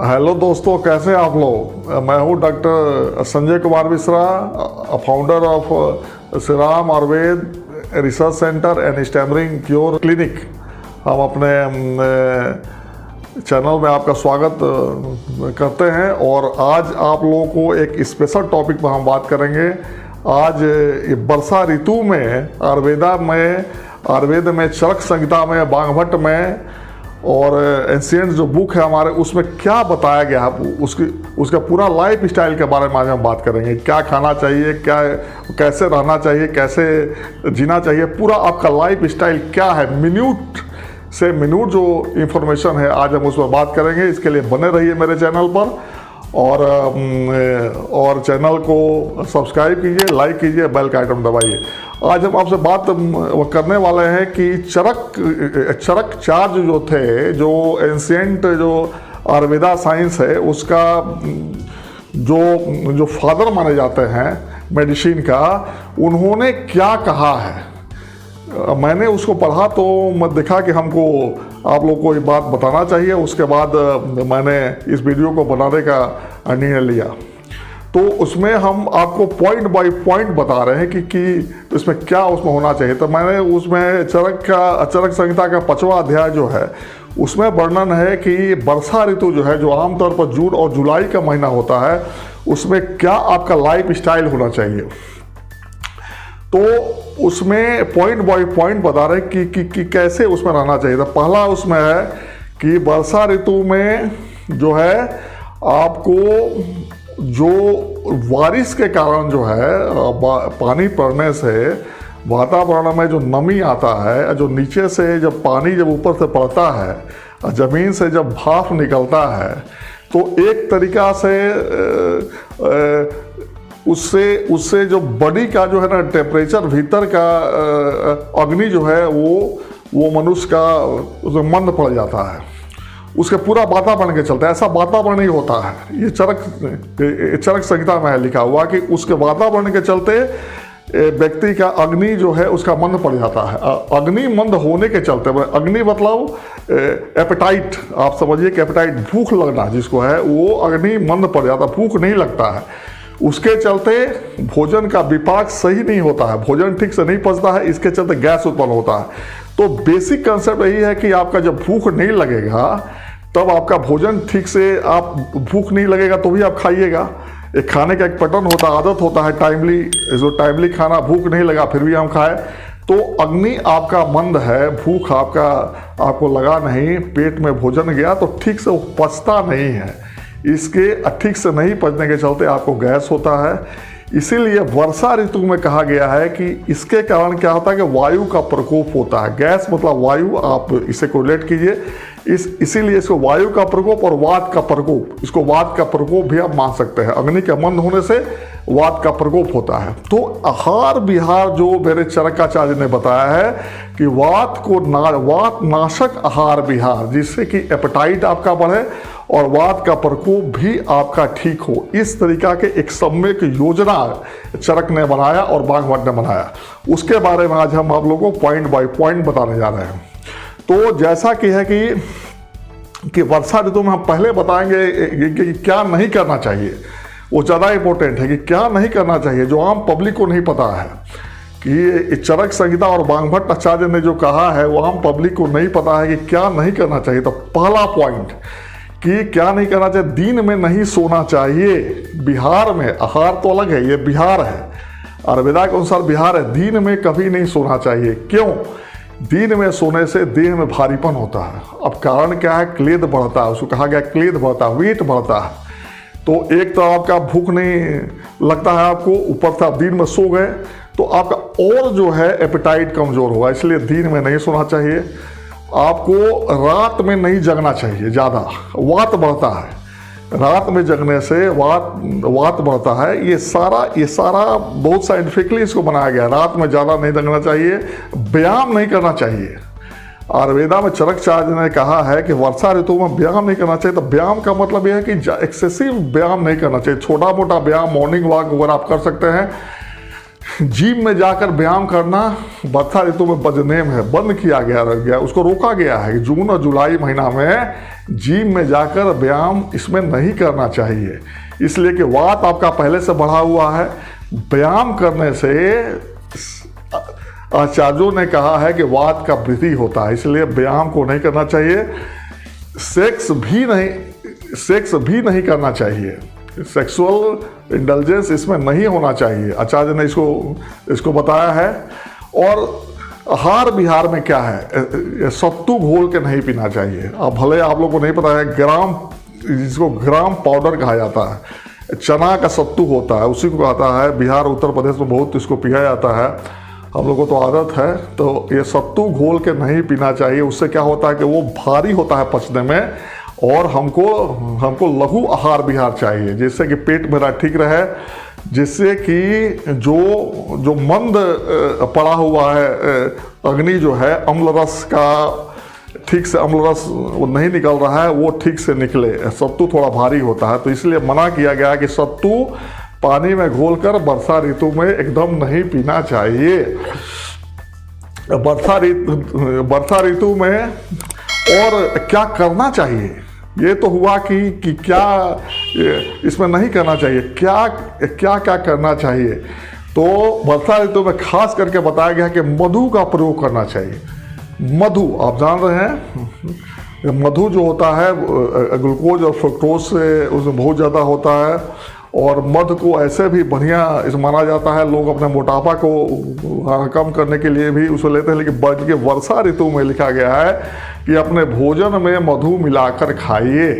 Hello दोस्तों, कैसे हैं आप लोग। मैं हूं doctor Sanjay Kumar Mishra, founder of Shri Ram Ayurveda research centre and stammering cure clinic. हम अपने चैनल में आपका स्वागत करते हैं और आज आप लोगों को एक स्पेशल टॉपिक पर हम बात करेंगे। आज वर्षा ऋतु में आयुर्वेद में चरक संहिता में, बाघभट्ट में और एंशिएंट जो बुक है हमारे, उसमें क्या बताया गया है, उसका पूरा लाइफ स्टाइल के बारे में आज हम बात करेंगे। क्या खाना चाहिए, क्या कैसे रहना चाहिए, कैसे जीना चाहिए, पूरा आपका लाइफ स्टाइल क्या है, मिनट से मिनट जो इन्फॉर्मेशन है आज हम उस पर बात करेंगे। इसके लिए बने रहिए मेरे चैनल पर और चैनल को सब्सक्राइब कीजिए, लाइक कीजिए, बेल का आइकन दबाइए। आज हम आपसे बात करने वाले हैं कि चरक चार्ज जो थे, जो एंशिएंट जो आयुर्वेदा साइंस है उसका जो फादर माने जाते हैं मेडिसिन का, उन्होंने क्या कहा है। मैंने उसको पढ़ा तो मैं देखा कि हमको आप लोगों को ये बात बताना चाहिए। उसके बाद मैंने इस वीडियो को बनाने का निर्णय लिया। तो उसमें हम आपको पॉइंट बाय पॉइंट बता रहे हैं कि इसमें क्या उसमें होना चाहिए। तो मैंने उसमें चरक संहिता का 5वां अध्याय जो है उसमें वर्णन है कि वर्षा ऋतु जो है, जो आमतौर पर जून और जुलाई का महीना होता है, उसमें क्या आपका लाइफ स्टाइल होना चाहिए। तो उसमें पॉइंट बाय पॉइंट बता रहे हैं कि कैसे उसमें रहना चाहिए। तो पहला उसमें है कि वर्षा ऋतु में जो है आपको जो बारिश के कारण जो है पानी पड़ने से वातावरण में जो नमी आता है, जो नीचे से जब पानी जब ऊपर से पड़ता है, ज़मीन से जब भाप निकलता है, तो एक तरीक़ा से उससे जो बॉडी का जो है ना टेम्परेचर, भीतर का अग्नि जो है वो मनुष्य का उसमें मंद पड़ जाता है। उसके पूरा वातावरण के चलते ऐसा वातावरण ही होता है। ये चरक संहिता में है लिखा हुआ कि उसके वातावरण के चलते व्यक्ति का अग्नि जो है उसका मंद पड़ जाता है। अग्नि मंद होने के चलते, अग्नि मतलब एपेटाइट, आप समझिए कि एपेटाइट, भूख लगना जिसको है, वो अग्नि मंद पड़ जाता है, भूख नहीं लगता है। उसके चलते भोजन का विपाक सही नहीं होता है, भोजन ठीक से नहीं पचता है, इसके चलते गैस उत्पन्न होता है। तो बेसिक कंसेप्ट यही है कि आपका जब भूख नहीं लगेगा तब आपका भोजन ठीक से, आप भूख नहीं लगेगा तो भी आप खाइएगा। एक खाने का एक पैटर्न होता है, आदत होता है टाइमली खाना, भूख नहीं लगा फिर भी हम खाए, तो अग्नि आपका मंद है, भूख आपको लगा नहीं, पेट में भोजन गया तो ठीक से वो पचता नहीं है। इसके ठीक से नहीं पचने के चलते आपको गैस होता है। इसीलिए वर्षा ऋतु में कहा गया है कि इसके कारण क्या होता है कि वायु का प्रकोप होता है। गैस मतलब वायु, आप इसे कोरिलेट कीजिए। इसीलिए इसको वायु का प्रकोप और वात का प्रकोप, इसको वात का प्रकोप भी आप मान सकते हैं। अग्नि के मंद होने से वात का प्रकोप होता है। तो आहार विहार जो मेरे चरकाचार्य ने बताया है कि वात नाशक आहार विहार, जिससे कि एपेटाइट आपका बढ़े और वात का प्रकोप भी आपका ठीक हो, इस तरीका के एक सम्यक योजना चरक ने बनाया और बाघभट्ट ने बनाया। उसके बारे में आज हम आप लोगों को पॉइंट बाय पॉइंट बताने जा रहे हैं। तो जैसा कि है कि वर्षा ऋतु में हम पहले बताएंगे कि क्या नहीं करना चाहिए। वो ज़्यादा इंपॉर्टेंट है कि क्या नहीं करना चाहिए, जो आम पब्लिक को नहीं पता है कि चरक संहिता और बाघभट्ट आचार्य ने जो कहा है वो आम पब्लिक को नहीं पता है कि क्या नहीं करना चाहिए। तो पहला पॉइंट कि क्या नहीं करना चाहिए, दिन में नहीं सोना चाहिए। बिहार में, आहार तो अलग है, ये बिहार है, आयुर्वेदा के अनुसार बिहार है। दिन में कभी नहीं सोना चाहिए। क्यों? दिन में सोने से देह में भारीपन होता है। अब कारण क्या है? क्लेद बढ़ता है, उसको कहा गया क्लेद बढ़ता है, वेट बढ़ता है। तो एक तो आपका भूख नहीं लगता है आपको, ऊपर से आप दिन में सो गए तो आपका और जो है एपेटाइट कमजोर होगा। इसलिए दिन में नहीं सोना चाहिए। आपको रात में नहीं जगना चाहिए ज़्यादा, वात बढ़ता है। रात में जगने से वात बढ़ता है। ये सारा बहुत साइंटिफिकली इसको बनाया गया है। रात में ज़्यादा नहीं जगना चाहिए, व्यायाम नहीं करना चाहिए। आयुर्वेदा में चरकाचार्य ने कहा है कि वर्षा ऋतु में व्यायाम नहीं करना चाहिए। तो व्यायाम का मतलब यह है कि एक्सेसिव व्यायाम नहीं करना चाहिए। छोटा मोटा व्यायाम, मॉर्निंग वॉक वगैरह आप कर सकते हैं। जिम में जाकर व्यायाम करना वर्षा ऋतु में बदनेम है, बंद किया गया, रह गया, उसको रोका गया है। जून और जुलाई महीना में जिम में जाकर व्यायाम इसमें नहीं करना चाहिए, इसलिए कि वात आपका पहले से बढ़ा हुआ है। व्यायाम करने से आचार्यों ने कहा है कि वात का वृद्धि होता है, इसलिए व्यायाम को नहीं करना चाहिए। सेक्स भी नहीं करना चाहिए, सेक्सुअल इंडल्जेंस इसमें नहीं होना चाहिए, आचार्य ने इसको बताया है। और आहार विहार में क्या है, सत्तू घोल के नहीं पीना चाहिए। अब भले आप लोगों को नहीं पता है, जिसको ग्राम पाउडर कहा जाता है, चना का सत्तू होता है, उसी को कहता है। बिहार उत्तर प्रदेश में बहुत इसको पिया जाता है, हम लोगों को तो आदत है। तो ये सत्तू घोल के नहीं पीना चाहिए, उससे क्या होता है कि वो भारी होता है पचने में। और हमको लघु आहार विहार चाहिए, जिससे कि पेट मेरा ठीक रहे, जिससे कि जो मंद पड़ा हुआ है अग्नि जो है, अम्ल रस का ठीक से अम्ल रस वो नहीं निकल रहा है, वो ठीक से निकले। सत्तू थोड़ा भारी होता है, तो इसलिए मना किया गया कि सत्तू पानी में घोलकर वर्षा ऋतु में एकदम नहीं पीना चाहिए। वर्षा ऋतु में और क्या करना चाहिए, ये तो हुआ कि क्या इसमें नहीं करना चाहिए, क्या करना चाहिए। तो वर्षा ऋतु में खास करके बताया गया कि मधु का प्रयोग करना चाहिए। मधु आप जान रहे हैं, मधु जो होता है ग्लूकोज और फ्रुक्टोज से उसमें बहुत ज़्यादा होता है। और मध को ऐसे भी बढ़िया इस माना जाता है, लोग अपने मोटापा को कम करने के लिए भी उसको लेते हैं। लेकिन वर्षा ऋतु में लिखा गया है कि अपने भोजन में मधु मिलाकर खाइए।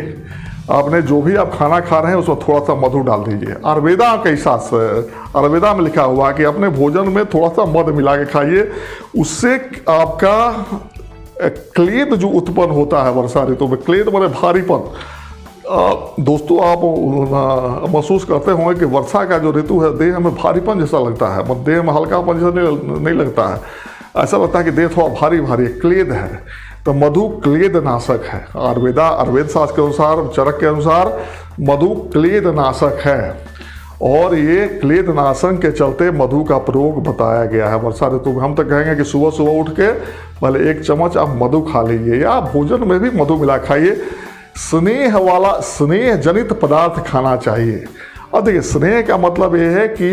आपने जो भी आप खाना खा रहे हैं उसमें थोड़ा सा मधु डाल दीजिए। आयुर्वेदा के हिसाब से आयुर्वेदा में लिखा हुआ है कि अपने भोजन में थोड़ा सा मध मिला के खाइए, उससे आपका क्लेद जो उत्पन्न होता है वर्षा ऋतु में, क्लेद माने भारीपन। दोस्तों आप महसूस करते होंगे कि वर्षा का जो ऋतु है, देह में भारीपन जैसा लगता है, देह में हल्कापन जैसा नहीं लगता है, ऐसा लगता है कि देह थोड़ा भारी भारी क्लेद है। तो मधु क्लेद नाशक है। आयुर्वेद शास्त्र के अनुसार, चरक के अनुसार मधु क्लेद नाशक है, और ये क्लेद नाशक के चलते मधु का प्रयोग बताया गया है वर्षा ऋतु में। हम तो कहेंगे कि सुबह सुबह उठ के पहले 1 चम्मच आप मधु खा लीजिए, या भोजन में भी मधु मिला खाइए। स्नेह जनित पदार्थ खाना चाहिए। अब देखिए, स्नेह का मतलब ये है कि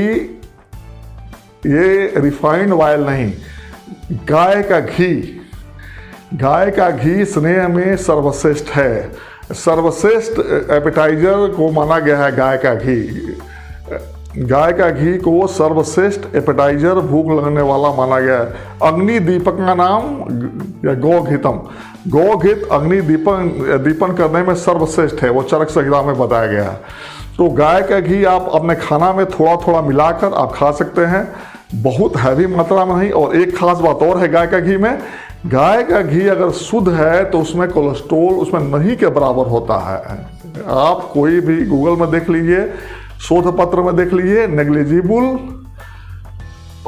ये रिफाइंड ऑयल नहीं, गाय का घी स्नेह में सर्वश्रेष्ठ है। सर्वश्रेष्ठ एपेटाइजर को माना गया है गाय का घी को सर्वश्रेष्ठ एपेटाइजर, भूख लगने वाला माना गया है। अग्नि दीपक का नाम या गौघित अग्नि दीपन करने में सर्वश्रेष्ठ है, वो चरक संहिता में बताया गया है। तो गाय का घी आप अपने खाना में थोड़ा थोड़ा मिलाकर आप खा सकते हैं, बहुत हैवी मात्रा में नहीं। और एक खास बात और है गाय का घी अगर शुद्ध है तो उसमें कोलेस्ट्रॉल उसमें नहीं के बराबर होता है। आप कोई भी गूगल में देख लीजिए, शोध पत्र में देख लीजिए, नेग्लिजिबल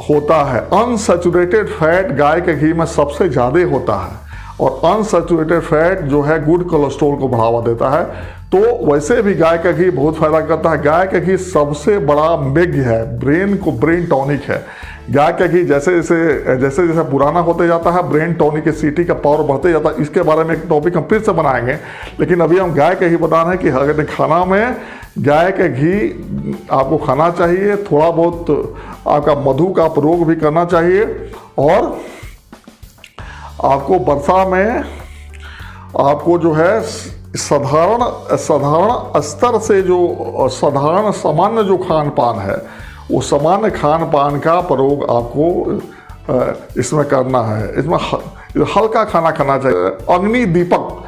होता है। अनसैचुरेटेड फैट गाय के घी में सबसे ज़्यादा होता है, और अनसैचुरेटेड फैट जो है गुड कोलेस्ट्रॉल को बढ़ावा देता है। तो वैसे भी गाय का घी बहुत फायदा करता है। गाय का घी सबसे बड़ा मेघ है, ब्रेन टॉनिक है। गाय का घी जैसे जैसे पुराना होते जाता है, ब्रेन टॉनिक एसिडिटी का पावर बढ़ते जाता है। इसके बारे में एक टॉपिक हम फिर से बनाएंगे, लेकिन अभी हम गाय का घी बता रहे हैं कि अगर खाना में गाय का घी आपको खाना चाहिए, थोड़ा बहुत आपका मधु का प्रयोग भी करना चाहिए। और आपको वर्षा में आपको जो है साधारण स्तर से जो सामान्य जो खान पान है, वो सामान्य खान पान का प्रयोग आपको इसमें करना है। इसमें हल्का खाना खाना चाहिए। अग्नि दीपक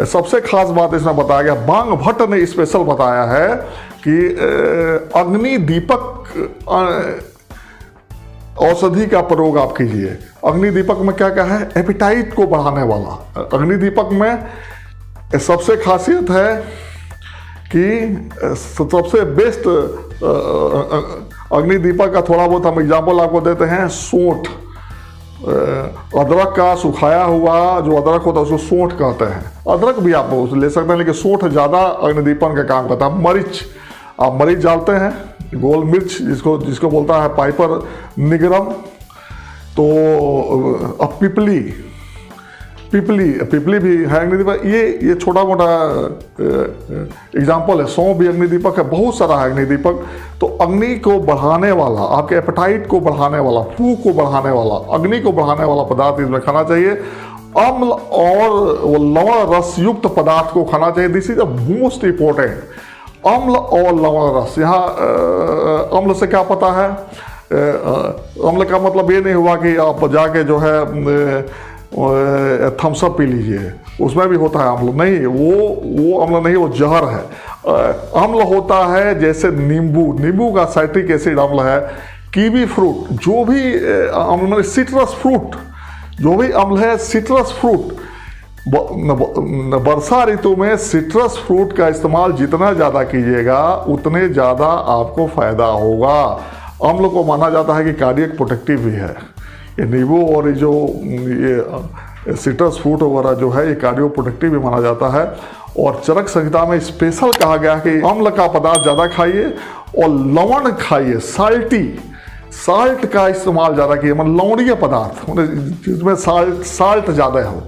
सबसे खास बात इसमें बताया गया, बांग भट्ट ने स्पेशल बताया है कि अग्नि दीपक औषधि का प्रयोग आप कीजिए। अग्नि दीपक में क्या क्या है, एपेटाइट को बढ़ाने वाला। अग्नि दीपक में सबसे खासियत है कि सबसे बेस्ट अग्नि दीपक का थोड़ा बहुत हम एग्जाम्पल आपको देते हैं। सोंठ, अदरक का सुखाया हुआ जो अदरक होता है उसको सोंठ कहते हैं। अदरक भी आप ले सकते हैं, लेकिन सोंठ ज़्यादा अग्निदीपन का काम करता है। आप मरीच डालते हैं, गोल मिर्च जिसको बोलता है पाइपर निगरम, तो अब पिपली भी है अग्निदीपक। ये छोटा मोटा एग्जाम्पल है। सौंफ भी अग्निदीपक है, बहुत सारा है अग्निदीपक। तो अग्नि को बढ़ाने वाला, आपके एपेटाइट को बढ़ाने वाला, भूख को बढ़ाने वाला, अग्नि को बढ़ाने वाला पदार्थ इसमें खाना चाहिए। अम्ल और लवण रस युक्त पदार्थ को खाना चाहिए। This is the most important. अम्ल और लवण रस। यहाँ अम्ल से क्या पता है? अम्ल का मतलब ये नहीं हुआ कि आप जाके जो है थम्सअप पी लीजिए, उसमें भी होता है अम्ल। नहीं, वो अम्ल नहीं, वो जहर है। अम्ल होता है जैसे नींबू का साइट्रिक एसिड अम्ल है। कीवी फ्रूट, जो भी अम्ल मतलब सिट्रस फ्रूट, जो भी अम्ल है सिट्रस फ्रूट, वर्षा ऋतु में सिट्रस फ्रूट का इस्तेमाल जितना ज़्यादा कीजिएगा उतने ज़्यादा आपको फायदा होगा। अम्ल को माना जाता है कि कार्डियक प्रोटेक्टिव भी है। ये नींबू और ये सिट्रस फ्रूट वगैरह जो है ये कार्डियो प्रोटेक्टिव भी माना जाता है। और चरक संहिता में स्पेशल कहा गया कि अम्ल का पदार्थ ज़्यादा खाइए और लवण खाइए, साल्ट का इस्तेमाल ज़्यादा कीजिए, मतलब लवणीय पदार्थ जिसमें साल्ट ज़्यादा हो।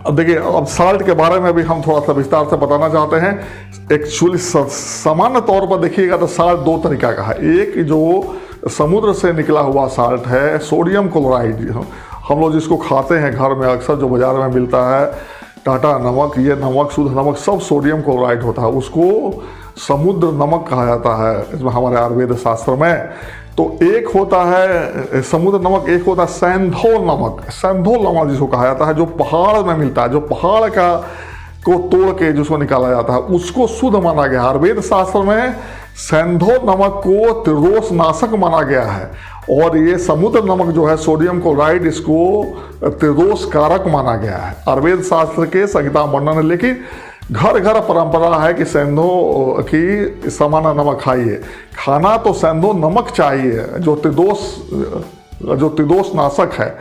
अब देखिए, अब साल्ट के बारे में भी हम थोड़ा सा विस्तार से बताना चाहते हैं। एक्चुअली सामान्य तौर पर देखिएगा तो साल्ट दो तरीका का है। एक जो समुद्र से निकला हुआ साल्ट है, सोडियम क्लोराइड, हम लोग जिसको खाते हैं घर में अक्सर, जो बाज़ार में मिलता है, टाटा नमक, ये नमक, शुद्ध नमक, सब सोडियम क्लोराइड होता है। उसको समुद्र नमक कहा जाता है इसमें हमारे आयुर्वेद शास्त्र में। तो एक होता है समुद्र नमक, एक होता है सैंधोल नमक जिसको कहा जाता है, जो पहाड़ में मिलता है, जो पहाड़ को तोड़ के जिसको निकाला जाता है, उसको शुद्ध माना गया। आयुर्वेद शास्त्र में सैंधोल नमक को त्रिदोष नाशक माना गया है। और ये समुद्र नमक जो है सोडियम क्लोराइड, इसको त्रिदोष कारक माना गया है आयुर्वेद शास्त्र के संहिता वर्णन में। लेकिन घर घर परंपरा है कि सेंधो की सामान्य नमक खाइए। खाना तो सेंधो नमक चाहिए जो त्रिदोष नाशक है।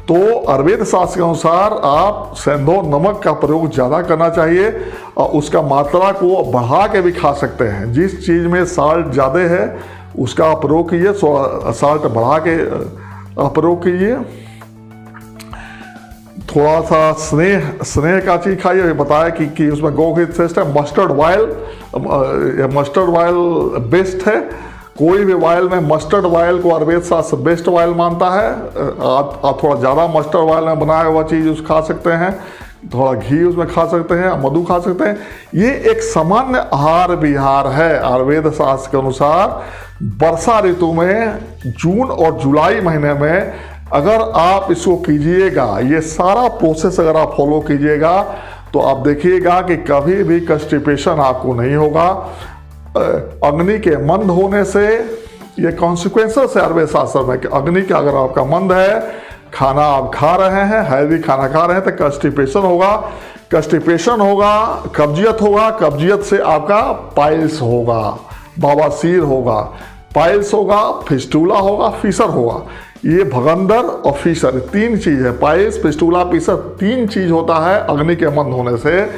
तो आयुर्वेद शास्त्र के अनुसार आप सेंधो नमक का प्रयोग ज़्यादा करना चाहिए और उसका मात्रा को बढ़ा के भी खा सकते हैं। जिस चीज़ में साल्ट ज़्यादा है उसका प्रयोग कीजिए, साल्ट बढ़ा के प्रयोग कीजिए। थोड़ा सा स्नेह का चीज़ खाइए। बताया कि उसमें गौ घी श्रेष्ठ है। मस्टर्ड ऑयल बेस्ट है। कोई भी ऑयल में मस्टर्ड ऑयल को आयुर्वेद शास्त्र बेस्ट ऑयल मानता है। आप थोड़ा ज़्यादा मस्टर्ड ऑयल में बनाया हुआ चीज़ उस खा सकते हैं, थोड़ा घी उसमें खा सकते हैं, मधु खा सकते हैं। ये एक सामान्य आहार विहार है आयुर्वेद शास्त्र के अनुसार। वर्षा ऋतु में जून और जुलाई महीने में अगर आप इसको कीजिएगा, ये सारा प्रोसेस अगर आप फॉलो कीजिएगा, तो आप देखिएगा कि कभी भी कॉन्स्टिपेशन आपको नहीं होगा। अग्नि के मंद होने से ये कॉन्सिक्वेंसेस है आयुर्वेद शास्त्र में कि अग्नि का अगर आपका मंद है, खाना आप खा रहे हैं, हैवी खाना खा रहे हैं, तो कॉन्स्टिपेशन होगा, कब्जियत होगा, कब्जियत से आपका पाइल्स होगा, बवासीर होगा, पाइल्स होगा, फिस्टूला होगा, फीसर होगा। ये भगंदर और फीसर तीन चीज़ है। पाइल्स, फिस्टूला, फीसर तीन चीज़ होता है अग्नि के मंद होने से।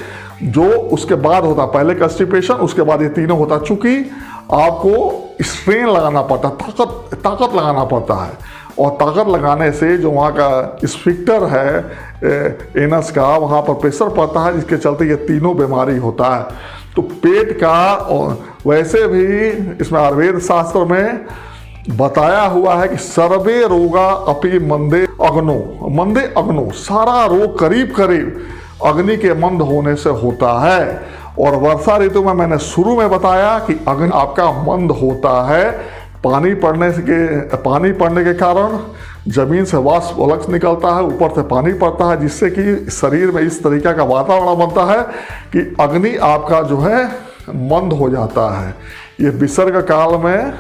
जो उसके बाद होता है, पहले कॉन्स्टिपेशन, उसके बाद ये तीनों होता है। चूंकि आपको स्ट्रेन लगाना पड़ता है, ताकत लगाना पड़ता है, और ताकत लगाने से जो वहाँ का स्फिक्टर है एनस का, वहाँ पर प्रेशर पड़ता है, जिसके चलते ये तीनों बीमारी होता है। तो पेट का वैसे भी इसमें आयुर्वेद शास्त्र में बताया हुआ है कि सर्वे रोगा अपि मंदे अग्नो, सारा रोग करीब अग्नि के मंद होने से होता है। और वर्षा ऋतु में मैंने शुरू में बताया कि अग्नि आपका मंद होता है। पानी पड़ने के कारण जमीन से वाष्प अलग निकलता है, ऊपर से पानी पड़ता है, जिससे कि शरीर में इस तरीके का वातावरण बनता है कि अग्नि आपका जो है मंद हो जाता है। ये विसर्ग काल में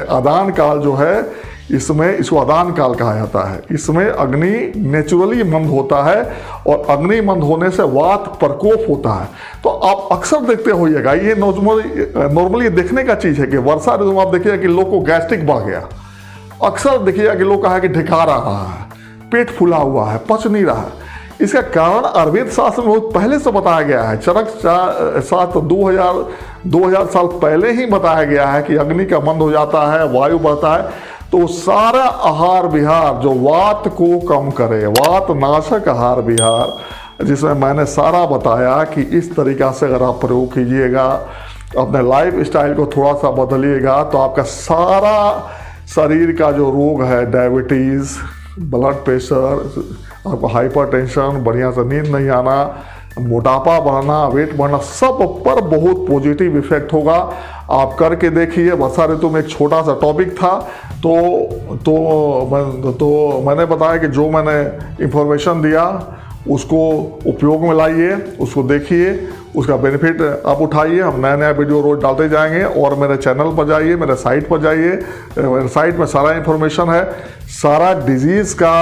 आदान काल जो है, इसको आदान काल कहा जाता है। इसमें अग्नि नेचुरली मंद होता है और अग्नि मंद होने से वात प्रकोप होता है। तो आप अक्सर देखते होइएगा, ये नॉर्मली देखने का चीज़ है कि वर्षा ऋतु में आप देखिएगा कि लोग को गैस्ट्रिक बढ़ गया। अक्सर देखिएगा कि लोग कहा कि ढिकार आ रहा है, पेट फूला हुआ है, पच नहीं रहा है। इसका कारण आयुर्वेद शास्त्र में बहुत पहले से बताया गया है। चरक शास्त्र 2000 साल पहले ही बताया गया है कि अग्नि का मंद हो जाता है, वायु बढ़ता है, तो सारा आहार विहार जो वात को कम करे, वात नाशक आहार विहार, जिसमें मैंने सारा बताया कि इस तरीक़ा से अगर आप प्रयोग कीजिएगा, अपने लाइफ स्टाइल को थोड़ा सा बदलिएगा, तो आपका सारा शरीर का जो रोग है, डायबिटीज़, ब्लड प्रेशर, आपको हाइपरटेंशन, बढ़िया से नींद नहीं आना, मोटापा बढ़ना, वेट बढ़ना, सब पर बहुत पॉजिटिव इफेक्ट होगा। आप करके देखिए। वर्षा ऋतु में एक छोटा सा टॉपिक था, तो मैंने बताया कि जो मैंने इंफॉर्मेशन दिया उसको उपयोग में लाइए, उसको देखिए, उसका बेनिफिट आप उठाइए। हम नया नया वीडियो रोज डालते जाएंगे। और मेरे चैनल पर जाइए, मेरे साइट पर जाइए, मेरे साइट में सारा इन्फॉर्मेशन है, सारा डिजीज़ का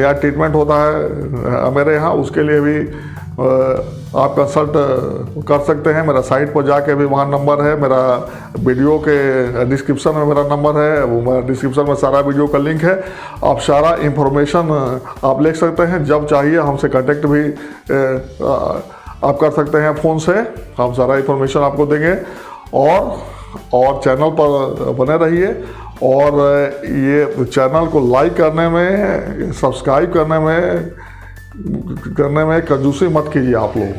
या ट्रीटमेंट होता है मेरे यहाँ, उसके लिए भी आप कंसल्ट कर सकते हैं। मेरा साइट पर जाके भी वहाँ नंबर है, मेरा वीडियो के डिस्क्रिप्शन में मेरा नंबर है, वो मेरा डिस्क्रिप्शन में सारा वीडियो का लिंक है। आप सारा इन्फॉर्मेशन आप ले सकते हैं, जब चाहिए हमसे कांटेक्ट भी आप कर सकते हैं फ़ोन से, हम सारा इन्फॉर्मेशन आपको देंगे। और चैनल पर बने रहिए, और ये चैनल को लाइक करने में, सब्सक्राइब करने में कंजूसी मत कीजिए आप लोग।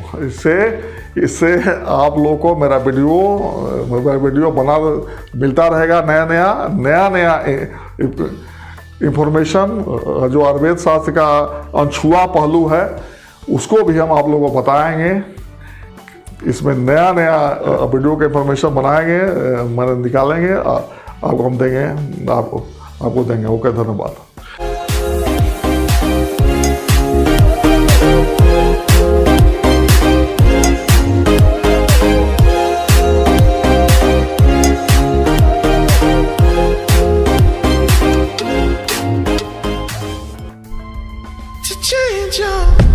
इससे आप लोगों को मेरा वीडियो बना मिलता रहेगा, नया इंफॉर्मेशन जो आयुर्वेद शास्त्र का अनछुआ पहलू है उसको भी हम आप लोगों को बताएंगे। इसमें नया वीडियो के इंफॉर्मेशन बनाएंगे, मैंने निकालेंगे, आपको हम देंगे, आपको देंगे। ओके, धन्यवाद। to change your